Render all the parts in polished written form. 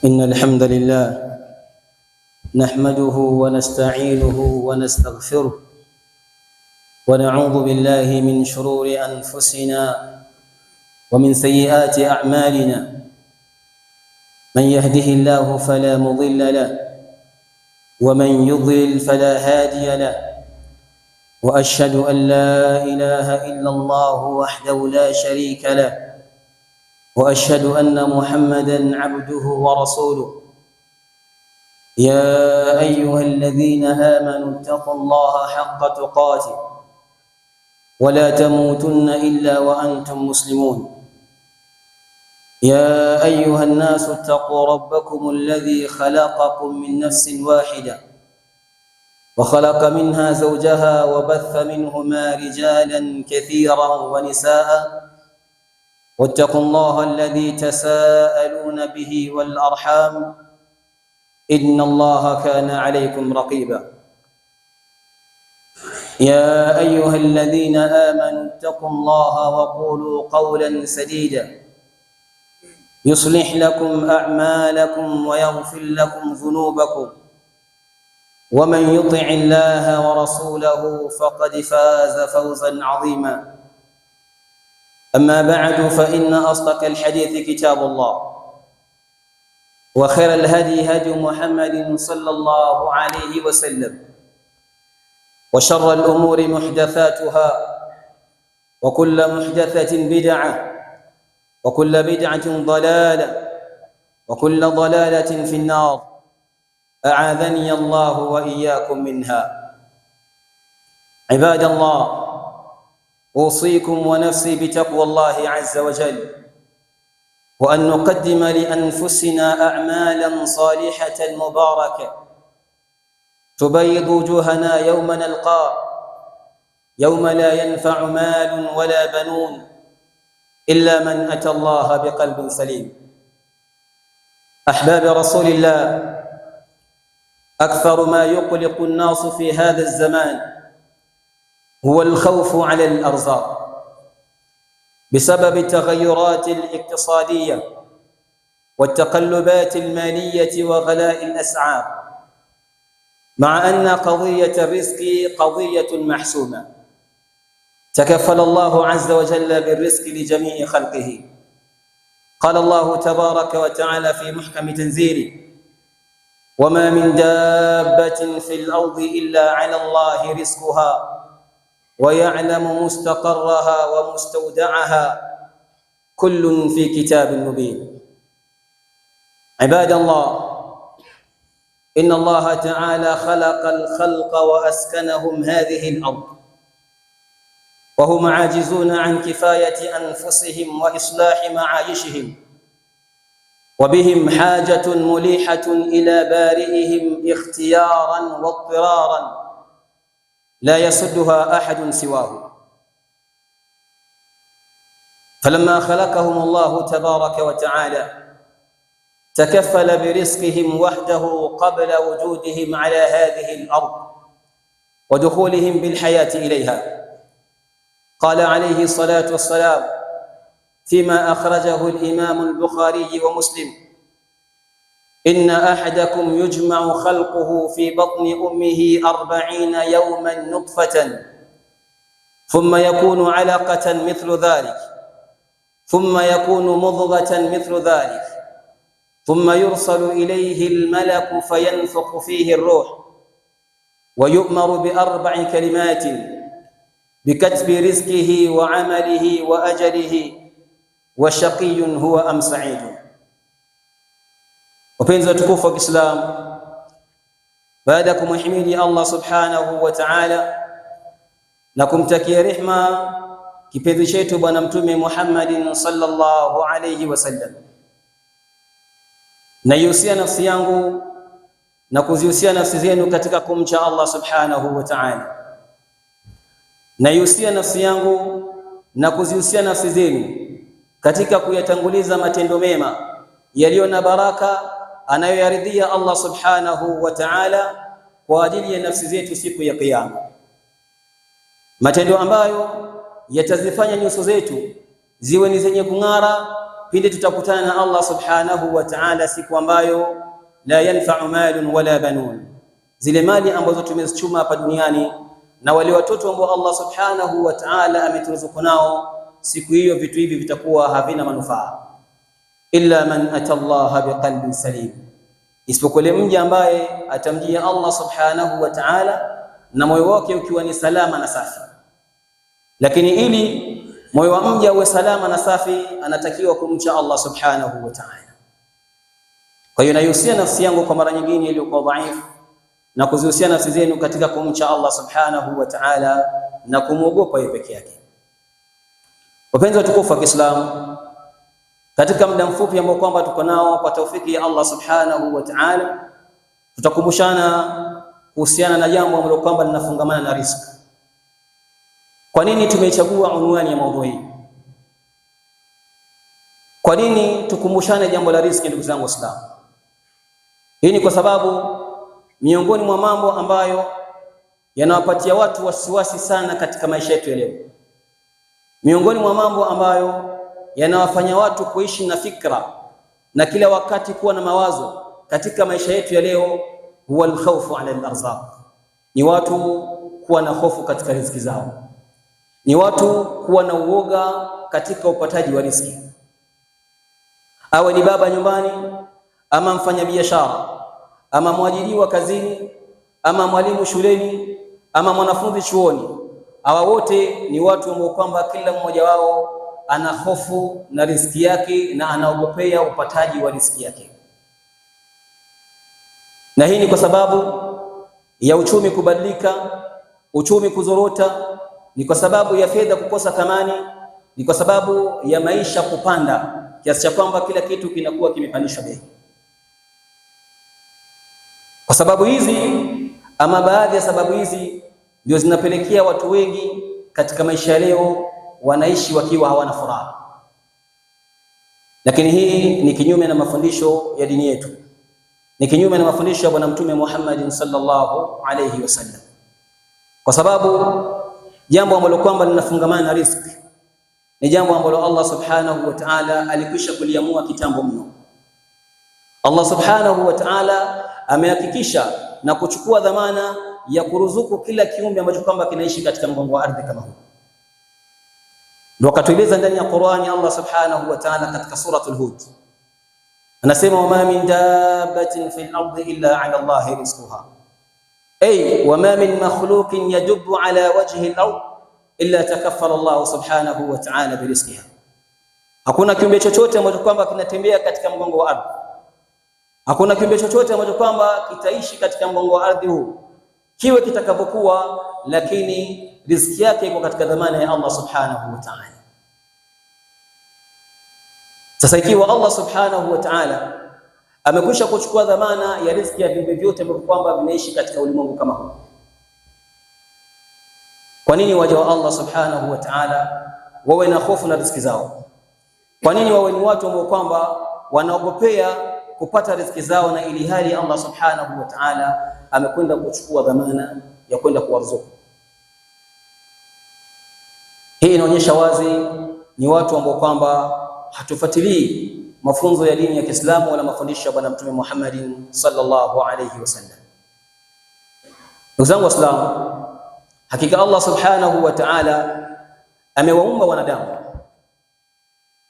إن الحمد لله نحمده ونستعينه ونستغفره ونعوذ بالله من شرور أنفسنا ومن سيئات أعمالنا. من يهده الله فلا مضل له ومن يضلل فلا هادي له، وأشهد أن لا إله إلا الله وحده لا شريك له، وأشهد أن محمدًا عبده ورسوله. يا أيها الذين آمنوا اتقوا الله حق تقاته ولا تموتن إلا وأنتم مسلمون. يا أيها الناس اتقوا ربكم الذي خلقكم من نفس واحدة وخلق منها زوجها وبث منهما رجالا كثيرا ونساء، واتقوا الله الذي تساءلون به والأرحام إن الله كان عليكم رقيبا. يا أيها الذين آمنوا اتقوا الله وقولوا قولا سديدا يصلح لكم أعمالكم ويغفر لكم ذنوبكم، ومن يطع الله ورسوله فقد فاز فوزا عظيما. أما بعد، فإن أصدق الحديث كتاب الله، وخير الهدي هدي محمد صلى الله عليه وسلم، وشر الأمور محدثاتها، وكل محدثة بدعة، وكل بدعة ضلالة، وكل ضلالة في النار، أعاذني الله وإياكم منها. عباد الله، أوصيكم ونفسي بتقوى الله عز وجل، وأن نقدم لأنفسنا أعمالا صالحة مباركة تبيض وجوهنا يوم نلقاه، يوم لا ينفع مال ولا بنون إلا من أتى الله بقلب سليم. أحباب رسول الله، أكثر ما يقلق الناس في هذا الزمان هو الخوف على الأرزاق بسبب التغيرات الاقتصادية والتقلبات المالية وغلاء الأسعار، مع أن قضية الرزق قضية محسومة تكفل الله عز وجل بالرزق لجميع خلقه. قال الله تبارك وتعالى في محكم تنزيله: وما من دابة في الأرض إلا على الله رزقها ويعلم مستقرها ومستودعها كل في كتاب مبين. عباد الله، إن الله تعالى خلق الخلق وأسكنهم هذه الأرض، وهم عاجزون عن كفاية أنفسهم وإصلاح معايشهم، وبهم حاجة مليحة إلى بارئهم اختيارا واضطرارا لا يسدها أحد سواه. فلما خلقهم الله تبارك وتعالى تكفل برزقهم وحده قبل وجودهم على هذه الأرض ودخولهم بالحياة إليها. قال عليه الصلاة والسلام فيما أخرجه الإمام البخاري ومسلم: إن أحدكم يجمع خلقه في بطن أمه 40 يوما نطفة، ثم يكون علقة مثل ذلك، ثم يكون مضغة مثل ذلك، ثم يرسل إليه الملك فينفخ فيه الروح، ويؤمر ب4 كلمات: بكتب رزقه وعمله وأجله، وشقي هو أم سعيد. Wapenzi watukufu wa Kiislamu, baada ya kumhimidi Allah subhanahu wa ta'ala na kumtakia rehma kipenzi chetu Bwana Mtume Muhammadin sallallahu alayhi wasallam, naihusia nafsi yangu na kuzihusia nafsi zenu katika kumcha Allah subhanahu wa ta'ala. Naihusia nafsi yangu na kuzihusia nafsi zenu katika kuyatanguliza matendo mema yaliyo na baraka anayoyaridhia Allah subhanahu wa ta'ala kwa ajili ya nafsi zetu siku ya Kiyama, matendo ambayo yatazifanya nyuso zetu ziwe ni zenye kung'ara pindi tutakutana na Allah subhanahu wa ta'ala, siku ambayo la yanfa'u malun wala banun, zile mali ambazo tumezichuma hapa duniani na wale watoto ambao Allah subhanahu wa ta'ala ameturuzuku nao, siku hiyo vitu hivi vitakuwa havina manufaa. Illa man atallaha biqalbin salim, isipokuwa mja ambaye atamjia Allah subhanahu wa ta'ala na moyo wake ukiwa ni salama na safi. Lakini ili moyo wa mja uwe salama na safi, anatakiwa kumcha Allah subhanahu wa ta'ala. Kwa hiyo naihusia nafsi yangu kwa mara nyingine iliyokuwa dhaifu, na kuzihusia nafsi zenu katika kumcha Allah subhanahu wa ta'ala na kumwogopa yeye peke yake. Wapenzi watukufu wa Kiislamu, katika muda mfupi ambao kwamba tuko nao kwa taufiki ya Allah subhanahu wa ta'ala, tutakumbushana kuhusiana na jambo ambalo kwamba linafungamana na riziki. Kwa nini tumechagua unwani ya maudhui hii? Kwa nini tukumbushane jambo la riziki, ndugu zangu Waislamu? Hii ni kwa sababu miongoni mwa mambo ambayo yanawapatia watu wasiwasi sana katika maisha yetu ya leo, miongoni mwa mambo ambayo yanawafanya watu kuishi na fikra na kila wakati kuwa na mawazo katika maisha yetu ya leo, huwa al-khawfu ala al-arzaq, ni watu kuwa na hofu katika riziki zao, ni watu kuwa na uoga katika upataji wa riziki. Awe ni baba nyumbani, ama mfanyabiashara, ama mwajiriwa kazini, ama mwalimu shuleni, ama mwanafunzi chuoni, hawa wote ni watu ambao kwamba kila mmoja wao ana hofu na riziki yake na anaogopea upataji wa riziki yake. Na hii ni kwa sababu ya uchumi kubadilika, uchumi kuzorota, ni kwa sababu ya fedha kukosa thamani, ni kwa sababu ya maisha kupanda kiasi cha kwamba kila kitu kinakuwa kimepandishwa bei. Kwa sababu hizi ama baadhi ya sababu hizi ndio zinapelekea watu wengi katika maisha leo wanaishi wakiwa hawana furaha. Lakini hii ni kinyume na mafundisho ya dini yetu, ni kinyume na mafundisho ya Bwana Mtume Muhammad sallallahu alayhi wasallam, kwa sababu jambo ambalo kwamba linafungamana na riziki ni jambo ambalo Allah subhanahu wa ta'ala alikwisha kuliamua kitambo mno. Allah subhanahu wa ta'ala amehakikisha na kuchukua dhamana ya kuruzuku kila kiumbe ambacho kwamba kinaishi katika mgongo wa ardhi kama huu. Ndio akatueleza ndani ya Qur'ani Allah subhanahu wa ta'ala katika suratul Hud, anasema wama min dabbatin fil ardi illa ala Allahi rizquha, ay wama min makhluqin yadubbu ala wajhi al-ard illa takaffala Allah subhanahu wa ta'ala birizqiha. Hakuna kiumbe chochote ambacho kwamba kinatembea katika mgongo wa ardhi, hakuna kiumbe chochote ambacho kwamba kitaishi katika mgongo wa ardhi huu kiwe kitakapokuwa, lakini riziki yake iko katika dhamana ya Allah subhanahu wa ta'ala. Sasa ikiwa Allah subhanahu wa ta'ala amekwisha kuchukua dhamana ya riziki ya viumbe vyote ambavyo kwamba vinaishi katika ulimwengu kama huu, kwa nini waja wa Allah subhanahu wa ta'ala wawe na hofu na riziki zao? Kwa nini wawe ni watu ambao kwamba wanaogopea kupata riziki zao, na ili hali Allah subhanahu wa ta'ala amekwenda kuchukua dhamana ya kwenda kuwaruzuku? Hii inaonyesha wazi ni watu ambao kwamba hatufuatilii mafunzo ya dini ya Kiislamu wala mafundisho ya Bwana Mtume Muhammad sallallahu alayhi wasallam. Ndugu zangu Waislamu, hakika Allah subhanahu wa ta'ala amewaumba wanadamu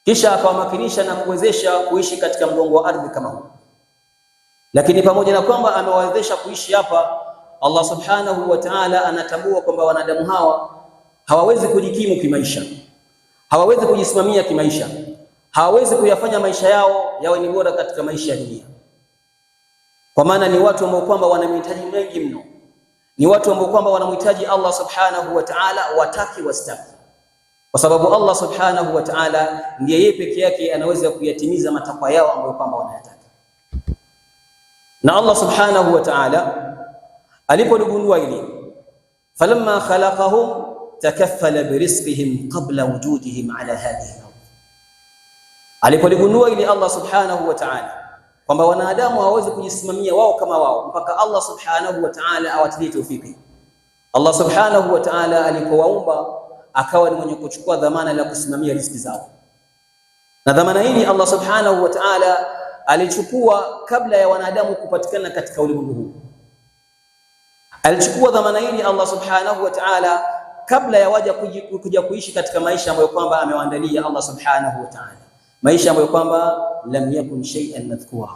kisha akawamakinisha na kuwezesha kuishi katika mgongo wa ardhi kama huu. Lakini pamoja na kwamba amewawezesha kuishi hapa, Allah subhanahu wa ta'ala anatambua kwamba wanadamu hawa hawawezi kujikimu kimaisha, hawawezi kujisimamia kimaisha, hawawezi kuyafanya maisha yao yawe ni bora katika maisha ya dunia, kwa maana ni watu ambao kwamba wana mahitaji mengi mno, ni watu ambao kwamba wanamhitaji Allah subhanahu wa ta'ala wataki wastaki, kwa sababu Allah subhanahu wa ta'ala ndiye yeye peke yake anaweza kuyatimiza matakwa yao ambayo kwamba wanayataka. Na Allah subhanahu wa ta'ala alipoligundua hili, falamma khalaqahum takaffala birizqihim qabla wujudihim ala hadhihi al-ard, alipoligundua hili Allah subhanahu wa ta'ala kwamba wanadamu hawawezi kujisimamia wao kama wao mpaka Allah subhanahu wa ta'ala awatilie tawfiki, Allah subhanahu wa ta'ala alipowaumba akawa ni mwenye kuchukua dhamana la kusimamia riziki zao. Na dhamana hii Allah subhanahu wa ta'ala alichukua kabla ya wanadamu kupatikana katika ulimwengu huu. Alichukua dhamana hii Allah subhanahu wa ta'ala kabla ya waja kuja kuishi katika maisha ambayo kwamba amewaandalia Allah subhanahu wa ta'ala, maisha ambayo kwamba lam yakun shay'an madhkura,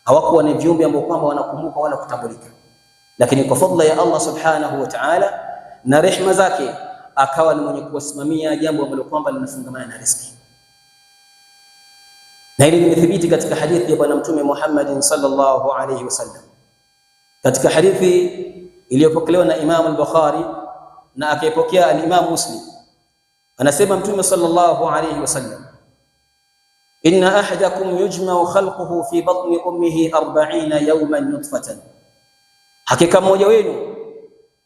hawakuwa ni viumbe ambao kwamba wanakumbuka wala kutambulika, lakini kwa fadhila ya Allah subhanahu wa ta'ala na rehema zake akawa ni mwenye kuwasimamia jambo ambalo kwamba linafungamana na riziki. Na hili limethibiti katika hadithi ya Bwana Mtume Muhammad sallallahu alayhi wasallam, katika hadithi iliyopokelewa na Imam al-Bukhari na akaipokea al-Imam Muslim. Anasema Mtume sallallahu alayhi wasallam, inna ahadakum yujma'u khalquhu fi batni ummihi 40 yawman nutfatan, hakika mmoja wenu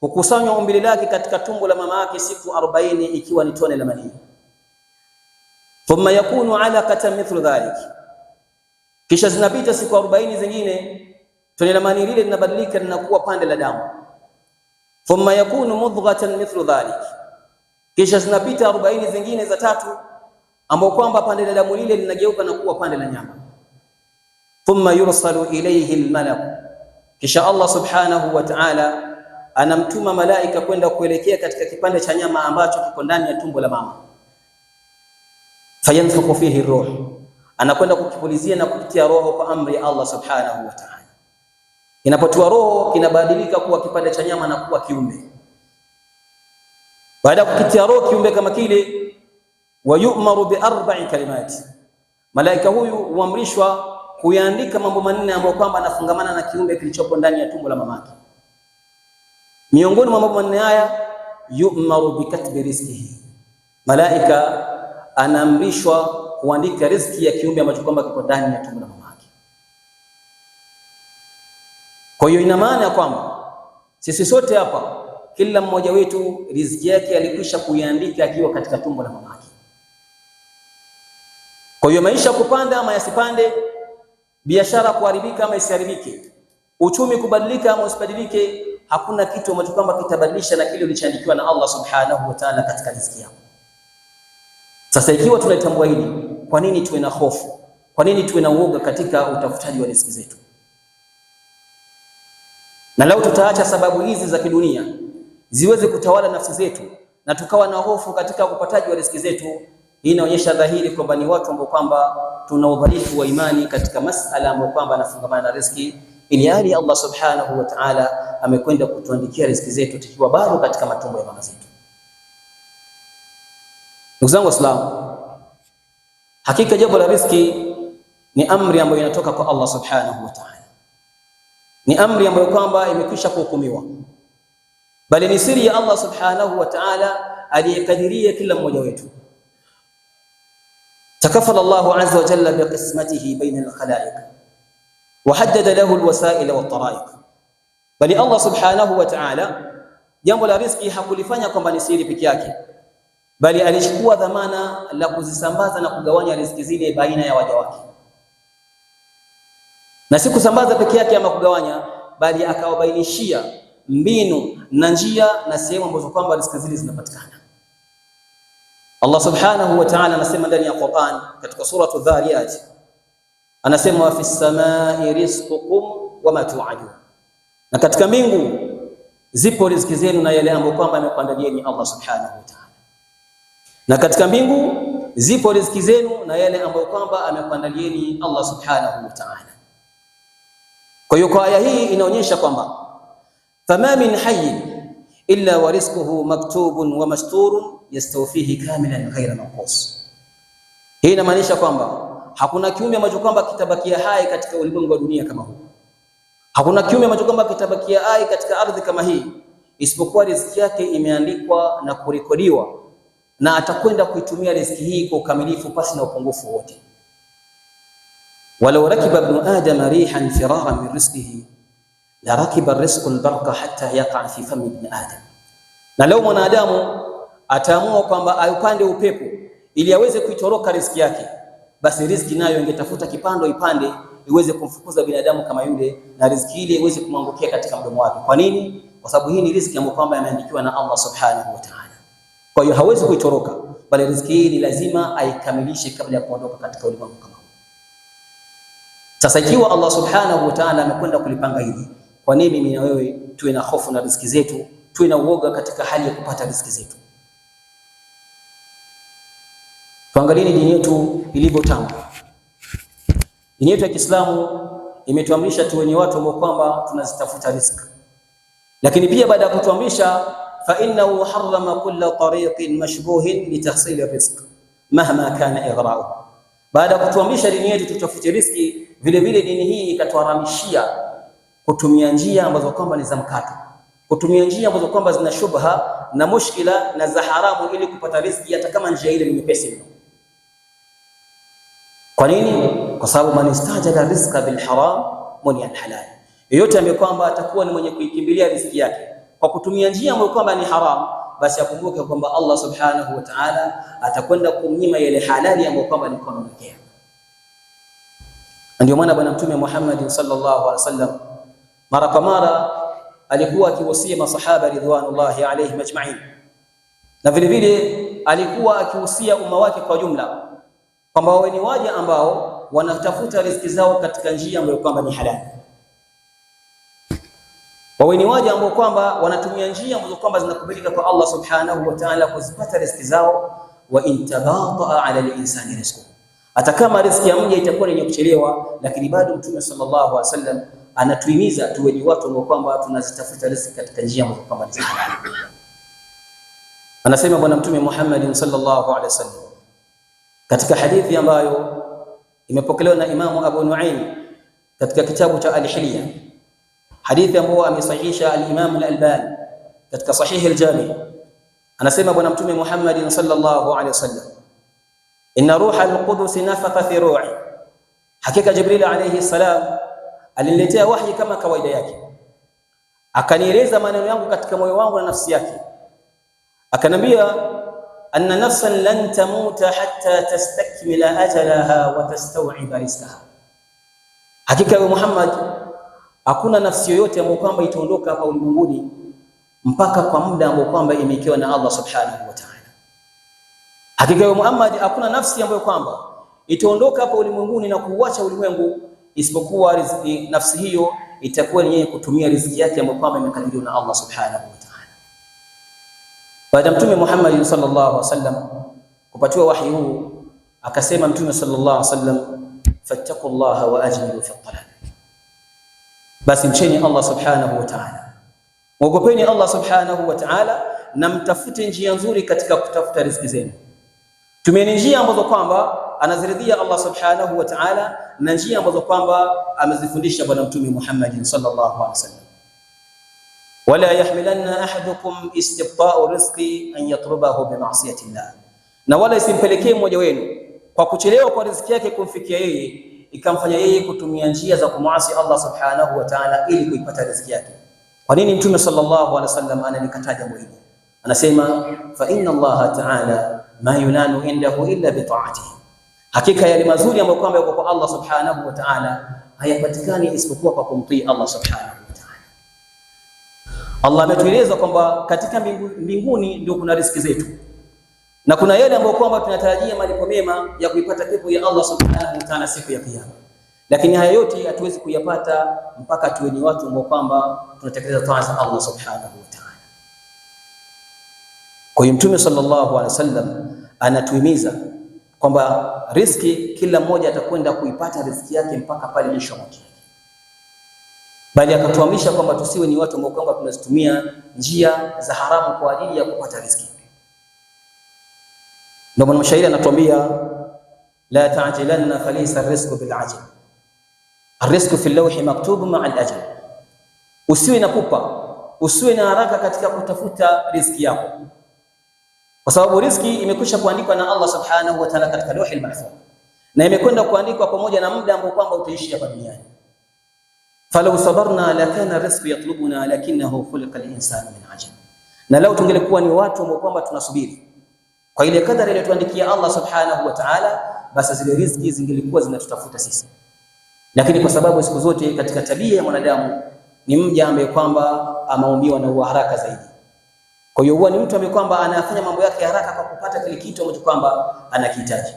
hukusanywa umbile lake katika tumbo la mama yake siku 40 ikiwa ni tone la manii. Thumma yakunu alaqatan mithlu dhalik, kisha zinapita siku 40 zingine, tone la manii lile linabadilika linakuwa pande la damu. Thumma yakunu mudghatan mithlu dhalik, kisha zinapita 40 zingine za tatu, ambao kwamba pande la damu lile linageuka na kuwa pande la nyama. Thumma yursalu ilayhi almalak, kisha Allah subhanahu wa ta'ala anamtuma malaika kwenda kuelekea katika kipande cha nyama ambacho kiko ndani ya tumbo la mama. Fayanfukhu fihi ruh, anakwenda kukipulizia na kupitia roho kwa amri ya Allah subhanahu wa ta'ala. Inapotua roho kinabadilika kuwa kipande cha nyama na kuwa kiumbe. Baada ya kukitia roho kiumbe kama kile, wayu'maru bi 4 kalimati, malaika huyu huamrishwa kuyaandika mambo manne ambayo kwamba anafungamana na kiumbe kilichopo ndani ya tumbo la mamake. Miongoni mwa mambo manne haya, yu'maru bi katbi rizqihi, malaika anaamrishwa kuandika riziki ya kiumbe ambacho kwamba kiko ndani ya tumbo la mamake. Kwa hiyo ina maana ya kwamba sisi sote hapa, kila mmoja wetu riziki yake alikwisha kuiandika akiwa katika tumbo la mamake. Kwa hiyo maisha kupanda ama yasipande, biashara kuharibika ama isiharibike, uchumi kubadilika ama usibadilike, hakuna kitu ambacho kwamba kitabadilisha na kile ulichoandikiwa na Allah subhanahu wa ta'ala katika riziki yako. Sasa ikiwa tunatambua hili, kwa nini tuwe na hofu? Kwa nini tuwe na uoga katika utafutaji wa riziki zetu? Na lau tutaacha sababu hizi za kidunia ziweze kutawala nafsi zetu na tukawa na hofu katika upataji wa riziki zetu, hii inaonyesha dhahiri kwamba ni watu ambao kwamba tuna udhaifu wa imani katika masala ambayo kwamba anafungamana na riziki, ili hali Allah subhanahu wa ta'ala amekwenda kutuandikia riziki zetu tukiwa bado katika matumbo ya mama zetu. Ndugu zangu Waislamu, hakika jambo la riziki ni amri ambayo inatoka kwa Allah subhanahu wa ta'ala, ni amri ambayo kwamba imekwisha kuhukumiwa, bali ni siri ya Allah subhanahu wa ta'ala aliyekadiria kila mmoja wetu. Takafala Allahu azza wa jalla biqismatihi baina al-khalaiq wa haddada lahu al-wasail wa at-tara'iq, bali Allah subhanahu wa ta'ala jambo la riziki hakulifanya kwamba ni siri peke yake, bali alichukua dhamana la kuzisambaza na kugawanya riziki zile baina ya waja wake. Na si kusambaza peke yake ama kugawanya, bali akawabainishia mbinu na njia na sehemu ambazo kwamba riziki zile zinapatikana. Allah subhanahu wa ta'ala anasema ndani ya Qur'an katika suratu Dhariyat, anasema fi samai rizqukum wa ma tu'adun, na katika mbingu zipo riziki zenu na yale ambayo kwamba amekuandalieni Allah subhanahu wa ta'ala. Na katika mbingu zipo riziki zenu na yale ambayo kwamba amekuandalieni Allah subhanahu wa ta'ala. Kwa hiyo kwa aya hii inaonyesha kwamba fama min hayyin illa wa rizquhu maktubun wa masturun yastawfihi kamilan ghayra manqus. Hii inamaanisha kwamba hakuna kiumbe ambacho kwamba kitabakia hai katika ulimwengu wa dunia kama huu. Hakuna kiumbe ambacho kwamba kitabakia hai katika ardhi kama hii isipokuwa riziki yake imeandikwa na kurekodiwa, na atakwenda kuitumia riziki hii kwa ukamilifu pasi na upungufu wote. Walau rakiba ibn adam rihan firaran min rizqihi la rakiba rizqu albarqa hatta yaqa fi fami ibn adam, na leo mwanadamu ataamua kwamba ayupande upepo ili aweze kuitoroka riziki yake, basi riziki nayo ingetafuta kipando ipande iweze kumfukuza binadamu kama yule, na riziki ile iweze kumwangukia katika mdomo wake. Kwa nini? Kwa sababu hii ni riziki ambayo kwamba imeandikiwa na Allah subhanahu wa ta'ala. Kwa hiyo hawezi kuitoroka, bali riziki hii ni lazima aikamilishe kabla ya kuondoka katika ulimwengu kama huu. Sasa ikiwa Allah subhanahu wa ta'ala amekwenda kulipanga hili, kwa nini mimi na wewe tuwe na hofu na riziki zetu, tuwe na uoga katika hali ya kupata riziki zetu? Tuangalie dini yetu ilivyo tamu. Dini yetu ya Kiislamu imetuamrisha tuwe ni watu ambao kwamba tunazitafuta riziki, lakini pia baada ya kutuamrisha fa innahu harrama kulla tariqin mashbuhin litahsil rizq mahma kana ighra'u. Baada ya kutuamrisha dini yetu tutafute riziki, vile vile dini hii ikatuharamishia kutumia njia ambazo kwamba ni za mkato, kutumia njia ambazo kwamba zina shubha na mushkila na za haramu ili kupata riziki, hata kama njia ile ni nyepesi mno. Kwa nini? Kwa sababu man istajala rizqa bil haram muni al halal, yeyote ambaye kwamba atakuwa ni mwenye kuikimbilia riziki yake kwa kutumia njia ambayo kwamba ni haram, basi akumbuke kwamba Allah subhanahu wa ta'ala atakwenda kumnyima ile halali ambayo kwamba alikuwa amemwekea. Ndio maana bwana Mtume Muhammad sallallahu alaihi wasallam mara kwa mara alikuwa akiwasia masahaba ridwanullahi alaihim ajma'in, na vile vile alikuwa akihusia umma wake kwa jumla kwamba wawe ni waja ambao wanatafuta riziki zao katika njia ambayo kwamba ni halali, wawe ni waja ambao kwamba wanatumia njia ambazo kwamba zinakubalika kwa Allah subhanahu wa ta'ala kuzipata riziki zao. Wa intabata ala al-insani rizquhu, hata kama riziki ya mja itakuwa yenye kuchelewa, lakini bado Mtume sallallahu alaihi wasallam anatuhimiza tuwe ni watu ambao kwamba tunazitafuta riziki katika njia ambazo kwamba ni halali. Anasema bwana Mtume Muhammad sallallahu alaihi wasallam katika hadithi ambayo imepokelewa na Imamu Abu Nuaim katika kitabu cha Al-Hilya, hadithi ambayo amesahihisha al-Imam al-Albani katika Sahih al-Jami'. Anasema bwana Mtume Muhammad sallallahu alaihi wasallam, inna ruha al-qudus nafakha fi ruhi, hakika Jibril alayhi salam aliniletea wahi kama kawaida yake, akanieleza maneno yangu katika moyo wangu na nafsi yake, akanambia anna nafsan lan tamuta hatta tastakmila ajalaha wa tastaw'iba rizqaha, hakika ya Muhammad hakuna nafsi yoyote ambayo kwamba itaondoka hapa ulimwenguni mpaka kwa muda ambao kwamba imewekewa na Allah subhanahu wa ta'ala. Hakika ya Muhammad hakuna nafsi ambayo kwamba itaondoka hapa ulimwenguni na kuuacha ulimwengu isipokuwa riziki, nafsi hiyo itakuwa ni yeye kutumia riziki yake ambayo kwamba imekadiriwa na Allah subhanahu wa ta'ala. Baada Mtume Muhammad sallallahu alaihi wasallam kupatiwa wahi huu, akasema Mtume sallallahu alaihi wasallam, fattaqullaha wa ajmilu fi talab, basi mcheni Allah subhanahu wa ta'ala, mwogopeni Allah subhanahu wa ta'ala na mtafute njia nzuri katika kutafuta riziki zenu. Tumieni njia ambazo kwamba anaziridhia Allah subhanahu wa ta'ala na njia ambazo kwamba amezifundisha bwana Mtume Muhammad sallallahu alaihi wasallam. Wala yahmilanna ahadukum istibta'u rizqi an yatlubahu bi ma'siyati Allah, na wala isimpelekee mmoja wenu kwa kuchelewa kwa riziki yake kumfikia yeye ikamfanya yeye kutumia njia za kumuasi Allah subhanahu wa ta'ala ili kuipata riziki yake. Kwa nini Mtume sallallahu alaihi wasallam analikataja jambo hili? Anasema fa inna Allah ta'ala ma yunanu indahu illa bi ta'atihi, hakika yale mazuri ambayo kwamba yako kwa Allah subhanahu wa ta'ala hayapatikani isipokuwa kwa kumtii Allah subhanahu wa ta'ala. Allah ametueleza kwamba katika mbinguni ndio kuna riziki zetu, na kuna yale ambayo kwamba tunatarajia malipo mema ya kuipata pepo ya Allah subhanahu wa ta'ala siku ya Kiyama, lakini haya yote hatuwezi kuyapata mpaka tuwe ni watu ambao kwamba tunatekeleza taa za Allah subhanahu wa ta'ala. Kwa hiyo Mtume sallallahu alaihi wasallam anatuhimiza kwamba riziki kila mmoja atakwenda kuipata riziki yake mpaka pale mwisho wake, bali akatuhamisha kwamba tusiwe ni watu ambao kwamba tunazitumia njia za haramu kwa ajili ya kupata riziki. Ndio maana mshairi anatuambia la ta'jilanna falaysa ar-rizqu bil ajal, ar-rizqu fi al-lawhi maktubun ma'a al-ajal. Usiwe na pupa, usiwe na haraka katika kutafuta riziki yako, kwa sababu riziki imekwisha kuandikwa na Allah subhanahu wa ta'ala katika lawhi al-mahfuz, na imekwenda kuandikwa pamoja na muda ambao kwamba utaishi hapa duniani. Falau sabarna lakana rizqu yatlubuna lakinahu khuliqa al-insanu min ajal, na lau tungelikuwa ni watu ambao kwamba tunasubiri kwa ile kadari iliyotuandikia Allah subhanahu wa ta'ala, basi zile riziki zingelikuwa zinatutafuta sisi. Lakini kwa sababu siku zote katika tabia ya mwanadamu ni mja ambaye kwamba ameumbiwa na haraka zaidi, Kwa hiyo huwa ni mtu ambaye kwamba anafanya mambo yake haraka kwa kupata kile kitu ambacho kwamba anakihitaji.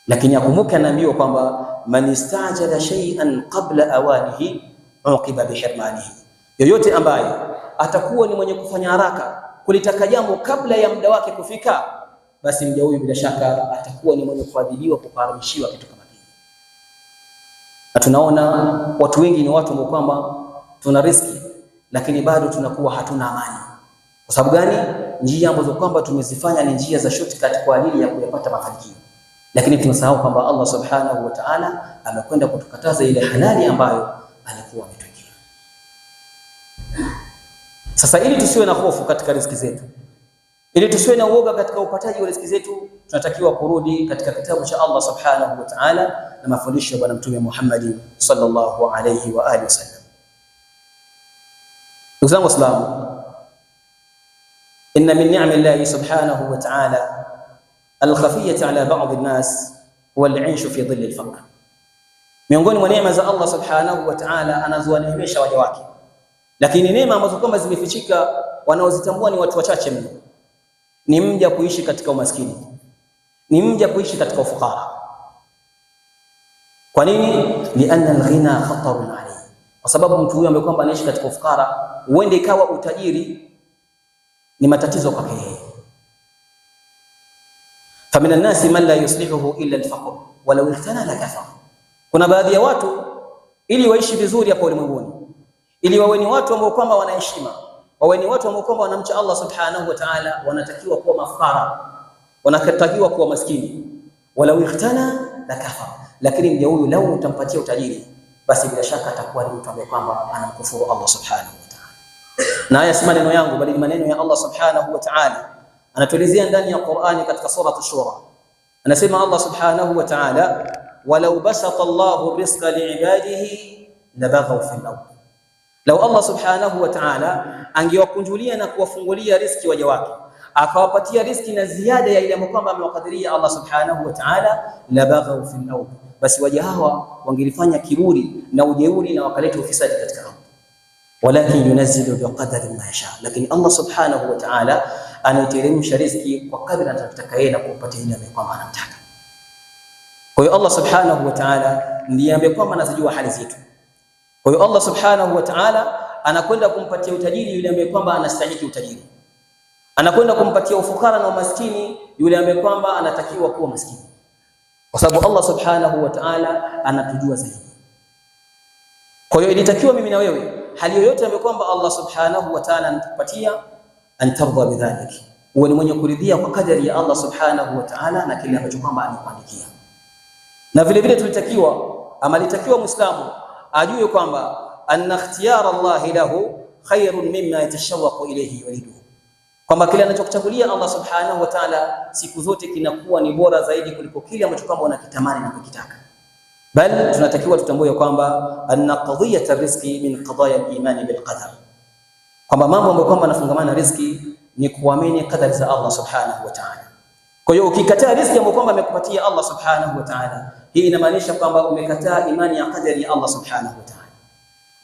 Lakini akumbuke, anaambiwa kwamba man istajala shay'an qabla awanihi uqiba bihirmanihi, yoyote ambaye atakuwa ni mwenye kufanya haraka kulitaka jambo kabla ya muda wake kufika, basi mja huyu bila shaka atakuwa ni mwenye kuadhibiwa, kuharamishiwa kitu kama kile. Na tunaona watu wengi ni watu ambao kwamba tuna riski, lakini bado tunakuwa hatuna amani. Kwa sababu gani? Njia ambazo kwamba tumezifanya ni njia za shortcut kwa ajili ya kuyapata mafanikio, lakini tunasahau kwamba Allah subhanahu wa ta'ala amekwenda kutukataza ile halali ambayo alikuwa ametuwekea. Sasa ili tusiwe na hofu katika riziki zetu, ili tusiwe na uoga katika upataji wa riziki zetu, tunatakiwa kurudi katika kitabu cha Allah subhanahu wa ta'ala na mafundisho ya Bwana Mtume Muhammad sallallahu alayhi wa alihi wasallam. Ndugu zangu Waislamu, inna min ni'ami Allah subhanahu wa ta'ala al-khafiyati ala ba'd an-nas huwa al-'aishu fi dhilli al-faqr. Miongoni mwa neema za Allah subhanahu wa ta'ala anazowaneemesha waja wake, lakini neema ambazo kwamba zimefichika wanaozitambua ni watu wachache mno, ni mja kuishi katika umaskini, ni mja kuishi katika ufukara. Kwa nini? Lianna al-ghina khatarun alayhi, kwa sababu mtu huyo ambaye kwamba anaishi katika ufukara, huende ikawa utajiri ni matatizo kwake yeye. Famina nasi man la yuslihuhu illa al-faqr walau ihtana la kafar. Kuna baadhi ya watu ili waishi vizuri hapa ulimwenguni, ili wawe ni watu ambao kwamba wanaheshima, wawe ni watu ambao kwamba wanamcha Allah subhanahu wa ta'ala, wanatakiwa kuwa mafara, wanatakiwa kuwa maskini. Walau ihtana la kafar, lakini mja huyu lau utampatia utajiri, basi bila shaka atakuwa ni mtu ambaye kwamba anamkufuru Allah subhanahu wa ta'ala. Na haya si maneno yangu, bali ni maneno ya Allah subhanahu wa ta'ala. Anatuelezea ndani ya Qur'ani katika sura Ash-Shura, anasema Allah subhanahu wa ta'ala, walau basata Allahu rizqa li'ibadihi labaghaw fil ardh. Lau Allah subhanahu wa ta'ala angewakunjulia na kuwafungulia riziki waja wake, akawapatia riziki na ziada ya ile ambayo kwamba amewakadiria Allah subhanahu wa ta'ala, labaghaw fil ardh, basi waja hawa wangelifanya kiburi na ujeuri na wakaleta ufisadi katika ardhi. Walakin yunazzilu biqadari ma yasha, lakini Allah subhanahu wa ta'ala anaiteremsha riziki kwa kadri anataka yeye na kumpatia ile ambayo kwamba anamtaka. Kwa hiyo Allah subhanahu wa ta'ala ndiye ambaye kwamba anazijua hali zetu. Kwa hiyo Allah subhanahu wa ta'ala anakwenda kumpatia utajiri yule ambaye kwamba anastahili utajiri, anakwenda kumpatia ufukara na umaskini yule ambaye kwamba anatakiwa kuwa maskini, kwa sababu Allah subhanahu wa ta'ala anatujua zaidi. Kwa hiyo ilitakiwa mimi na wewe, hali yoyote ambayo kwamba Allah subhanahu wa ta'ala anatupatia, antardha bidhalik, uwe ni mwenye kuridhia kwa kadari ya Allah subhanahu wa ta'ala na kile ambacho kwamba amekuandikia. Na vile vile tulitakiwa ama litakiwa Muislamu ajue kwamba anna ikhtiyara Allah lahu khairun mimma yatashawwaqu ilayhi waliduhu, kwamba kile anachokuchagulia Allah subhanahu wa ta'ala siku zote kinakuwa ni bora zaidi kuliko kile ambacho kwamba unakitamani na kukitaka. Bali tunatakiwa tutambue kwamba anna qadhiyat ar-rizqi min qadaya al-iman bil qadar, kwamba mambo ambayo kwamba yanafungamana na riziki ni kuamini kadari za Allah subhanahu wa ta'ala. Kwa hiyo ukikataa riziki ambayo kwamba amekupatia Allah subhanahu wa ta'ala, hii inamaanisha kwamba umekataa imani ya kadari ya Allah subhanahu wa ta'ala.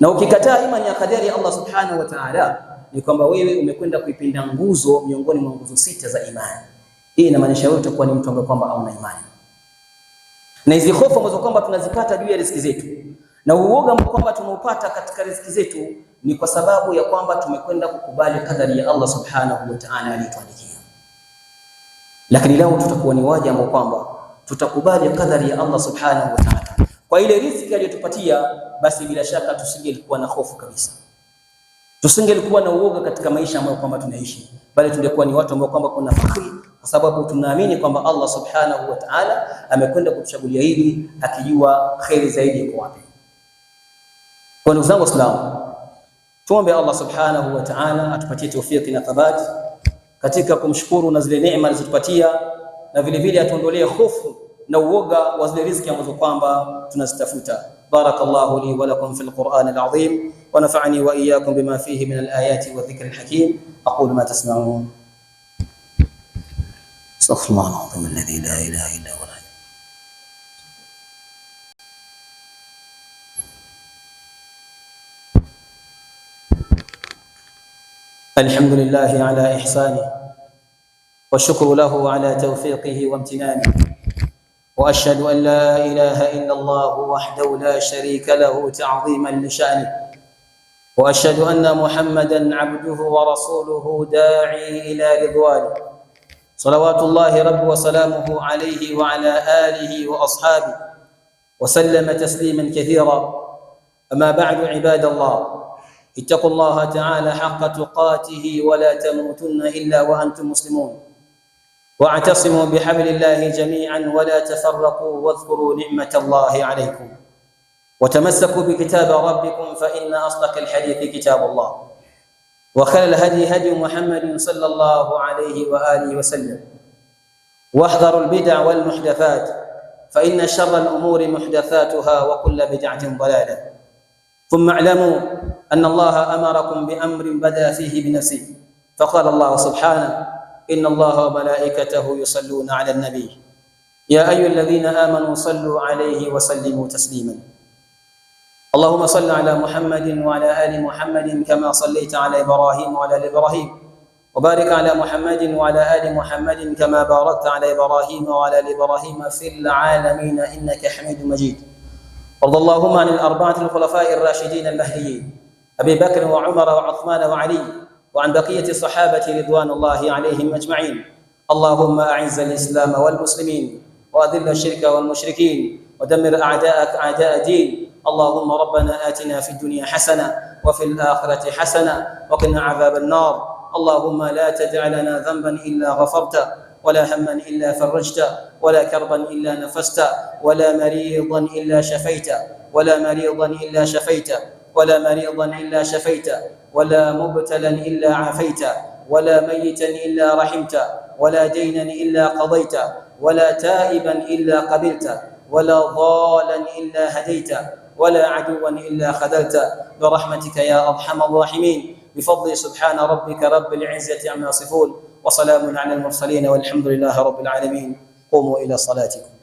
Na ukikataa imani ya kadari ya Allah subhanahu wa ta'ala, ni kwamba wewe umekwenda kuipinda nguzo miongoni mwa nguzo 6 za imani. Hii inamaanisha wewe utakuwa ni mtu ambaye kwamba hauna imani. Na hizi hofu ambazo kwamba tunazipata juu ya riziki zetu na uoga ambao kwamba tunaupata katika riziki zetu ni kwa sababu ya kwamba tumekwenda kukubali kadari ya Allah subhanahu wa ta'ala aliyotuandikia. Lakini leo tutakuwa ni waja ambao kwamba tutakubali kadari ya Allah subhanahu wa ta'ala kwa ile riziki aliyotupatia, basi bila shaka tusingelikuwa na hofu kabisa, tusingelikuwa na uoga katika maisha ambayo kwamba tunaishi, bali tungekuwa ni watu ambao kwamba kuna fakhri, kwa sababu tunaamini kwamba Allah subhanahu wa ta'ala amekwenda kutuchagulia hili akijua khairi zaidi iko wapi. Kwa ndugu zangu Waislamu, tuombe Allah subhanahu wa ta'ala atupatie tawfiki na thabati katika kumshukuru na zile neema alizotupatia, na vile vile atuondolee hofu na uoga wa zile riziki ambazo kwamba tunazitafuta. Barakallahu li wa lakum fil Qur'an al-azim wa nafa'ani wa iyyakum bima fihi min al-ayati wa dhikri al-hakim. aqulu ma tasma'un. Astaghfirullah al-azim alladhi la ilaha illa huwa. الحمد لله على إحسانه، والشكر له على توفيقه وامتنانه، وأشهد أن لا إله إلا الله وحده لا شريك له تعظيما لشأنه، وأشهد أن محمدا عبده ورسوله داعي إلى رضوانه، صلوات الله رب وسلامه عليه وعلى آله وأصحابه وسلم تسليما كثيرا. أما بعد، عباد الله، اتقوا الله تعالى حق تقاته ولا تموتن إلا وأنتم مسلمون، واعتصموا بحبل الله جميعا ولا تفرقوا، واذكروا نعمة الله عليكم، وتمسكوا بكتاب ربكم، فإن أصدق الحديث كتاب الله، وخير الهدي هدي محمد صلى الله عليه وآله وسلم، واحذروا البدع والمحدثات، فإن شر الأمور محدثاتها، وكل بدعة ضلالة. ثم اعلموا أن الله أمركم بأمر بدأ فيه بنفسه، فقال الله سبحانه: إن الله وملائكته يصلون على النبي يا أيها الذين آمنوا صلوا عليه وسلموا تسليما. اللهم صل على محمد وعلى آل محمد كما صليت على إبراهيم وعلى آل إبراهيم، وبارك على محمد وعلى آل محمد كما باركت على إبراهيم وعلى آل إبراهيم في العالمين إنك حميد مجيد. وارض اللهم عن الأربعة الخلفاء الراشدين المهديين أبي بكر وعمر وعثمان وعلي، وعن بقية الصحابة رضوان الله عليهم أجمعين. اللهم أعز الإسلام والمسلمين، وأذل الشرك والمشركين، ودمر أعداءك أعداء الدين. اللهم ربنا آتنا في الدنيا حسنة وفي الآخرة حسنة وقنا عذاب النار. اللهم لا تدع لنا ذنبا إلا غفرته، ولا هما إلا فرجته، ولا كربا إلا نفسته، ولا مريضا إلا شفيته، ولا مريضا إلا شفيته، ولا مريضا إلا شفيته، ولا مبتلا إلا عافيته، ولا ميتا إلا رحمته، ولا دينا إلا قضيته، ولا تائبا إلا قبلته، ولا ضالا إلا هديته، ولا عدوا إلا خذلته، برحمتك يا أرحم الراحمين، بفضل سبحان ربك رب العزة عما يصفون، وسلام على المرسلين، والحمد لله رب العالمين. قوموا إلى صلاتكم.